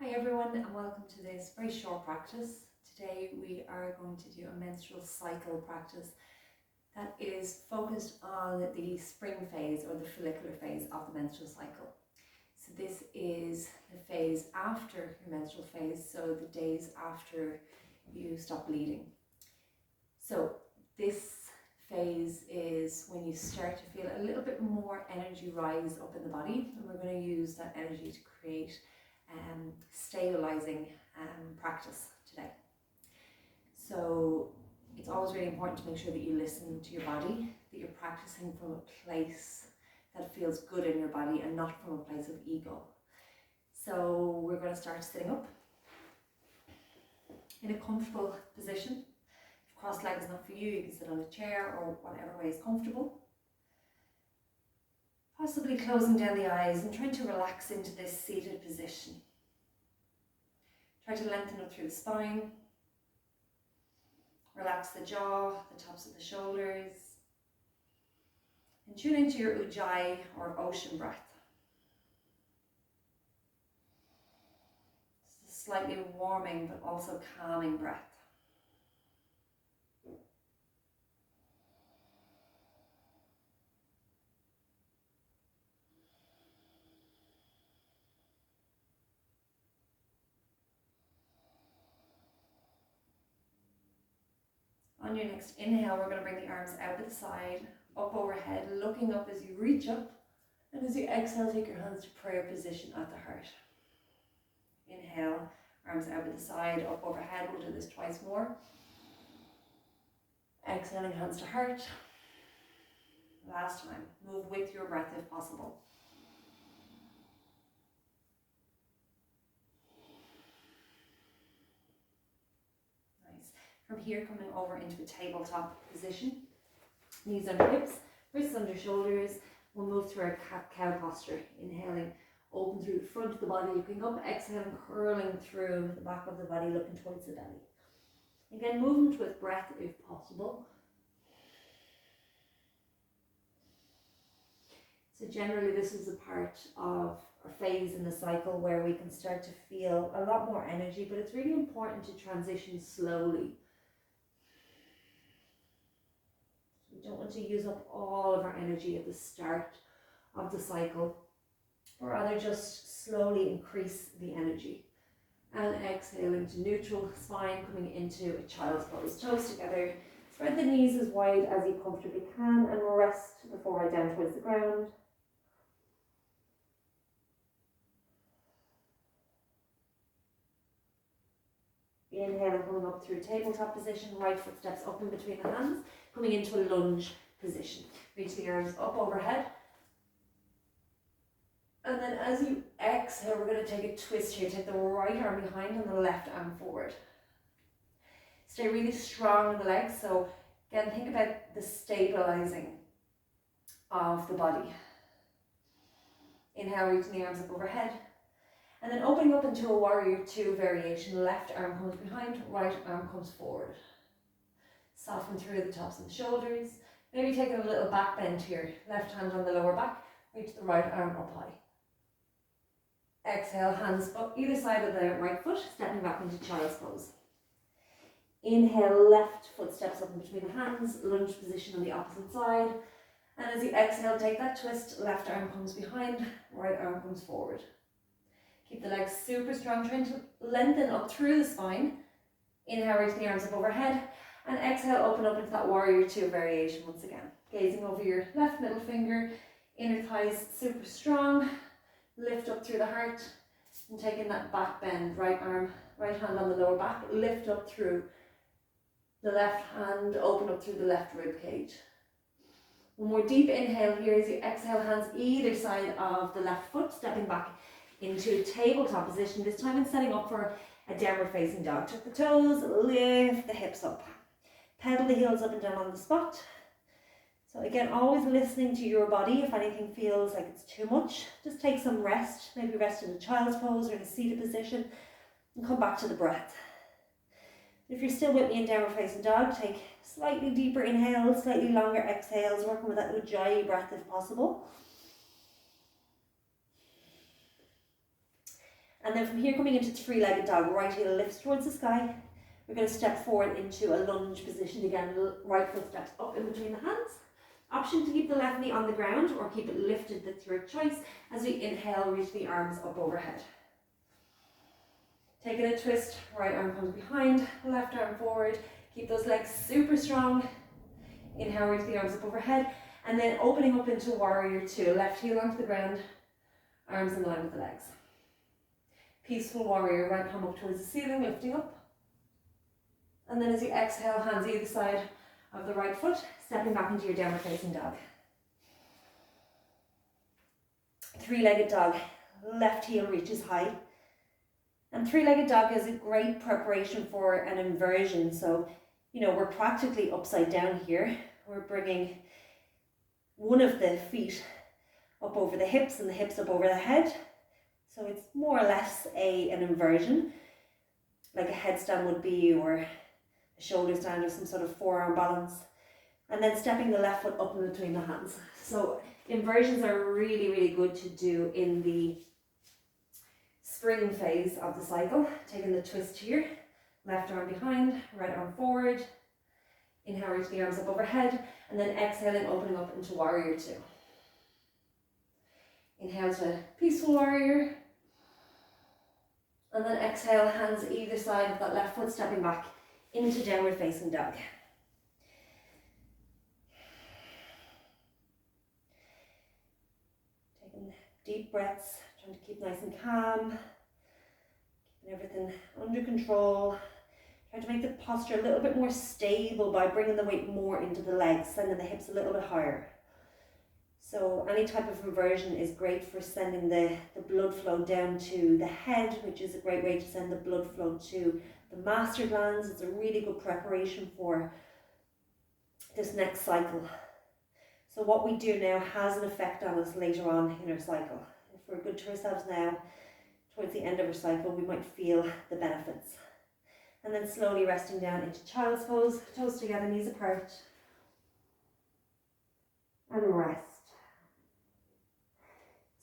Hi everyone and welcome to this very short practice. Today we are going to do a menstrual cycle practice that is focused on the spring phase or the follicular phase of the menstrual cycle. So this is the phase after your menstrual phase, so the days after you stop bleeding. So this phase is when you start to feel a little bit more energy rise up in the body, and we're going to use that energy to create stabilizing practice today. So it's always really important to make sure that you listen to your body, that you're practicing from a place that feels good in your body and not from a place of ego. So we're going to start sitting up in a comfortable position. If crossed leg is not for you, you can sit on a chair or whatever way is comfortable. Possibly closing down the eyes and trying to relax into this seated position. Try to lengthen up through the spine. Relax the jaw, the tops of the shoulders. And tune into your ujjayi or ocean breath. It's a slightly warming but also calming breath. On your next inhale, we're going to bring the arms out to the side, up overhead, looking up as you reach up. And as you exhale, take your hands to prayer position at the heart. Inhale, arms out to the side, up overhead. We'll do this twice more. Exhaling, hands to heart. Last time. Move with your breath if possible. Nice. From here, coming over into a tabletop position. Knees under hips, wrists under shoulders. We'll move through our cat-cow posture. Inhaling, open through the front of the body, looking up. Exhaling, curling through the back of the body, looking towards the belly. Again, movement with breath if possible. So generally this is a part of a phase in the cycle where we can start to feel a lot more energy, but it's really important to transition slowly. We don't want to use up all of our energy at the start of the cycle, or rather just slowly increase the energy. And exhaling to neutral, spine coming into a child's pose. Toes together, spread the knees as wide as you comfortably can and rest the forehead down towards the ground. Inhale and coming up through tabletop position, right foot steps up in between the hands, coming into a lunge position. Reach the arms up overhead. And then as you exhale, we're going to take a twist here. Take the right arm behind and the left arm forward. Stay really strong in the legs. So again, think about the stabilizing of the body. Inhale, reaching the arms up overhead. And then opening up into a warrior two variation. Left arm comes behind, right arm comes forward. Soften through the tops of the shoulders. Maybe taking a little back bend here. Left hand on the lower back, reach the right arm up high. Exhale, hands up either side of the right foot, stepping back into child's pose. Inhale, left foot steps up in between the hands, lunge position on the opposite side. And as you exhale, take that twist, left arm comes behind, right arm comes forward. Keep the legs super strong, trying to lengthen up through the spine. Inhale, reach the arms up overhead. And exhale, open up into that warrior two variation once again. Gazing over your left middle finger, inner thighs super strong. Lift up through the heart. And taking that back bend, right arm, right hand on the lower back. Lift up through the left hand, open up through the left rib cage. One more deep inhale here as you exhale, hands either side of the left foot, stepping back into tabletop position, this time and setting up for a downward facing dog. Tuck the toes, lift the hips up. Pedal the heels up and down on the spot. So again, always listening to your body. If anything feels like it's too much, just take some rest. Maybe rest in a child's pose or in a seated position and come back to the breath. If you're still with me in downward facing dog, take slightly deeper inhales, slightly longer exhales, working with that ujjayi breath if possible. And then from here, coming into three-legged dog, right heel lifts towards the sky. We're going to step forward into a lunge position again, right foot steps up in between the hands. Option to keep the left knee on the ground or keep it lifted, that's your choice. As we inhale, reach the arms up overhead. Taking a twist, right arm comes behind, left arm forward. Keep those legs super strong. Inhale, reach the arms up overhead. And then opening up into warrior two. Left heel onto the ground, arms in line with the legs. Peaceful warrior, right palm up towards the ceiling, lifting up. And then as you exhale, hands either side of the right foot, stepping back into your downward facing dog. Three-legged dog, left heel reaches high. And three-legged dog is a great preparation for an inversion. So, we're practically upside down here. We're bringing one of the feet up over the hips and the hips up over the head. So it's more or less an inversion, like a headstand would be, or a shoulder stand, or some sort of forearm balance. And then stepping the left foot up in between the hands. So inversions are really, really good to do in the spring phase of the cycle. Taking the twist here, left arm behind, right arm forward. Inhale, reach the arms up overhead, and then exhaling, opening up into warrior two. Inhale to peaceful warrior. And then exhale, hands either side of that left foot, stepping back into downward facing dog. Taking deep breaths, trying to keep nice and calm, keeping everything under control. Try to make the posture a little bit more stable by bringing the weight more into the legs, sending the hips a little bit higher. So any type of inversion is great for sending the blood flow down to the head, which is a great way to send the blood flow to the master glands. It's a really good preparation for this next cycle. So what we do now has an effect on us later on in our cycle. If we're good to ourselves now, towards the end of our cycle, we might feel the benefits. And then slowly resting down into child's pose, toes together, knees apart. And rest.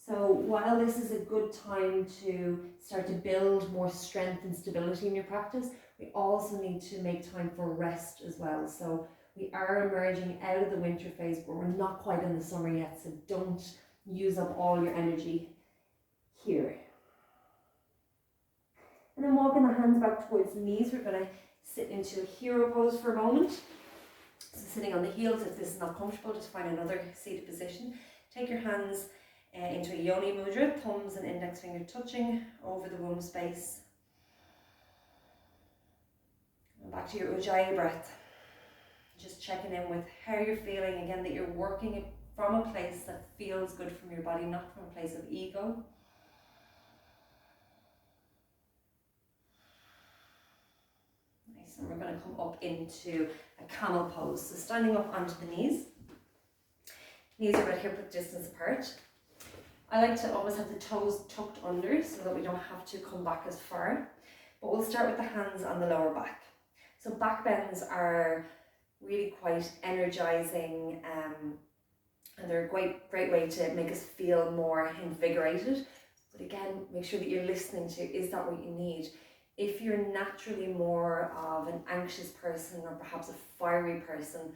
So while this is a good time to start to build more strength and stability in your practice, we also need to make time for rest as well. So we are emerging out of the winter phase, but we're not quite in the summer yet, so don't use up all your energy here. And then walking the hands back towards the knees, we're going to sit into a hero pose for a moment. So sitting on the heels, if this is not comfortable, just find another seated position. Take your hands into a yoni mudra, thumbs and index finger touching over the womb space. And back to your ujjayi breath. Just checking in with how you're feeling, again, that you're working from a place that feels good from your body, not from a place of ego. Nice, and we're going to come up into a camel pose. So standing up onto the knees. Knees are about hip distance apart. I like to always have the toes tucked under so that we don't have to come back as far. But we'll start with the hands on the lower back. So back bends are really quite energizing, and they're a great way to make us feel more invigorated. But again, make sure that you're listening to, is that what you need? If you're naturally more of an anxious person or perhaps a fiery person,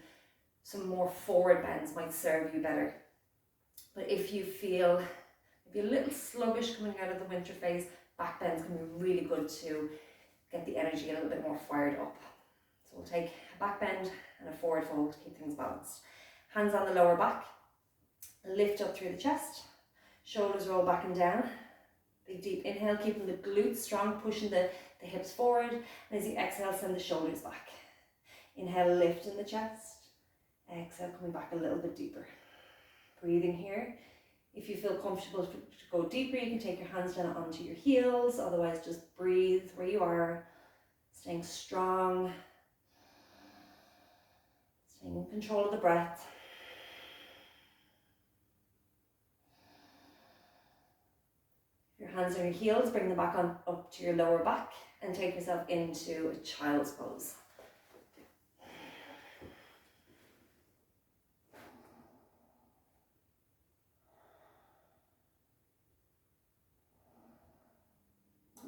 some more forward bends might serve you better. But if you feel maybe a little sluggish coming out of the winter phase, back bends can be really good to get the energy a little bit more fired up. So we'll take a back bend and a forward fold to keep things balanced. Hands on the lower back, lift up through the chest, shoulders roll back and down. Big deep inhale, keeping the glutes strong, pushing the hips forward. And as you exhale, send the shoulders back. Inhale, lift in the chest. Exhale, coming back a little bit deeper. Breathing here. If you feel comfortable to go deeper, you can take your hands down onto your heels. Otherwise, just breathe where you are, staying strong, staying in control of the breath. Your hands on your heels, bring them back on up to your lower back and take yourself into a child's pose.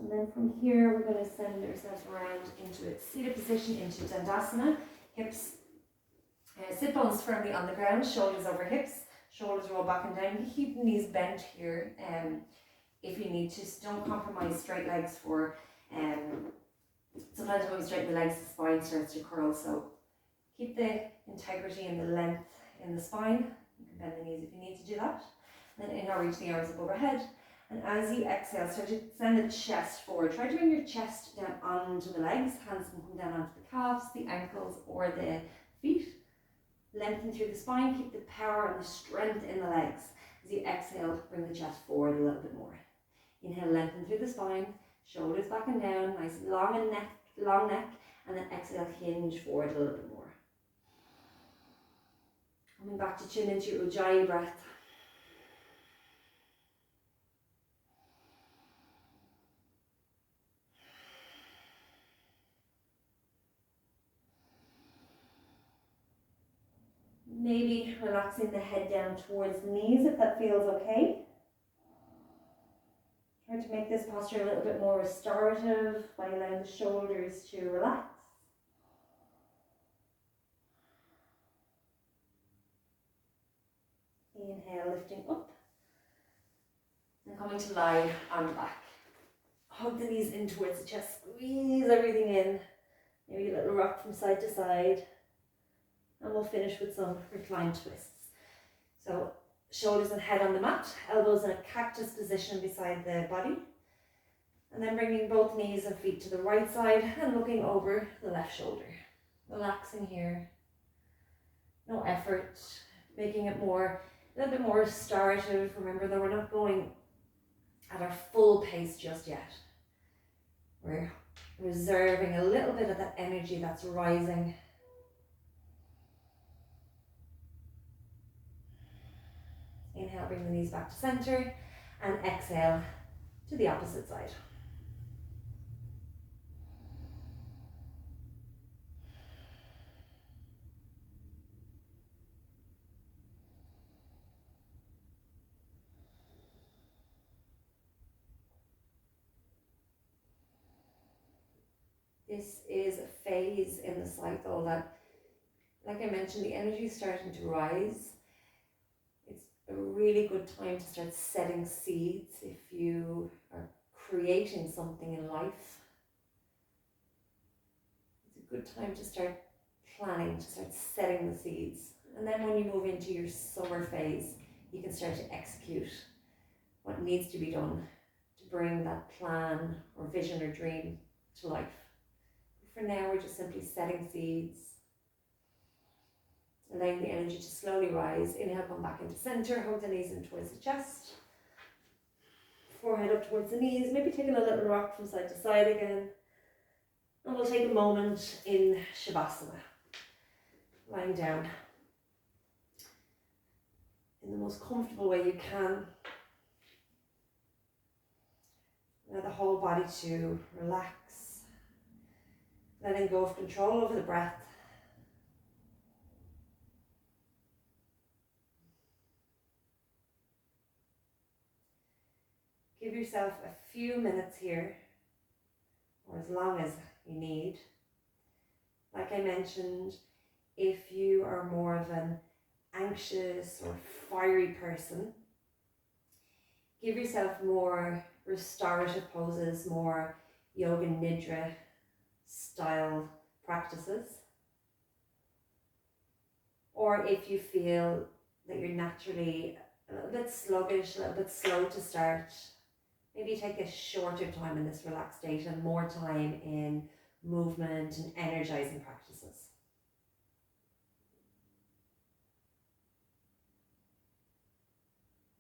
And then from here, we're going to send ourselves around into a seated position, into Dandasana. Hips, sit bones firmly on the ground, shoulders over hips, shoulders roll back and down. You keep the knees bent here if you need to. So don't compromise straight legs for, sometimes when we straighten the legs, the spine starts to curl. So keep the integrity and the length in the spine. You can bend the knees if you need to do that. And then inhale, reach the arms up overhead. And as you exhale, start to send the chest forward. Try to bring your chest down onto the legs. Hands can come down onto the calves, the ankles, or the feet. Lengthen through the spine. Keep the power and the strength in the legs. As you exhale, bring the chest forward a little bit more. Inhale, lengthen through the spine. Shoulders back and down. Nice long neck. And then exhale, hinge forward a little bit more. Coming back to chin into your Ujjayi breath. Maybe relaxing the head down towards the knees if that feels okay. Try to make this posture a little bit more restorative by allowing the shoulders to relax. Inhale, lifting up. And coming to lie on the back. Hug the knees in towards the chest, squeeze everything in. Maybe a little rock from side to side. And we'll finish with some reclined twists. So shoulders and head on the mat, elbows in a cactus position beside the body. And then bringing both knees and feet to the right side and looking over the left shoulder. Relaxing here. No effort. Making it a little bit more restorative. Remember that we're not going at our full pace just yet. We're reserving a little bit of that energy that's rising. Inhale, bring the knees back to center, and exhale to the opposite side. This is a phase in the cycle that, like I mentioned, the energy is starting to rise. It's a really good time to start setting seeds if you are creating something in life. It's a good time to start planning, to start setting the seeds. And then when you move into your summer phase, you can start to execute what needs to be done to bring that plan or vision or dream to life. For now, we're just simply setting seeds, allowing the energy to slowly rise. Inhale, come back into center, hug the knees in towards the chest, forehead up towards the knees, maybe taking a little rock from side to side again. And we'll take a moment in Shavasana, lying down in the most comfortable way you can. Allow the whole body to relax. Letting go of control over the breath. Give yourself a few minutes here, or as long as you need. Like I mentioned, if you are more of an anxious or fiery person, give yourself more restorative poses, more yoga nidra style practices. Or if you feel that you're naturally a little bit sluggish, a little bit slow to start, maybe take a shorter time in this relaxed state and more time in movement and energizing practices.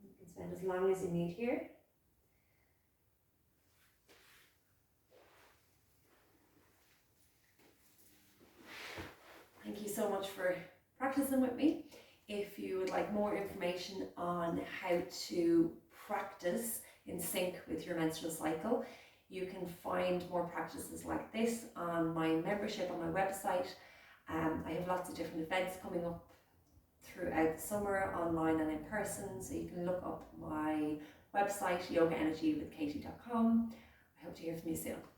You can spend as long as you need here. Thank you so much for practicing with me. If you would like more information on how to practice in sync with your menstrual cycle, you can find more practices like this on my membership on my website. I have lots of different events coming up throughout the summer, online and in person, so you can look up my website, yogaenergywithkatie.com. I hope to hear from you soon.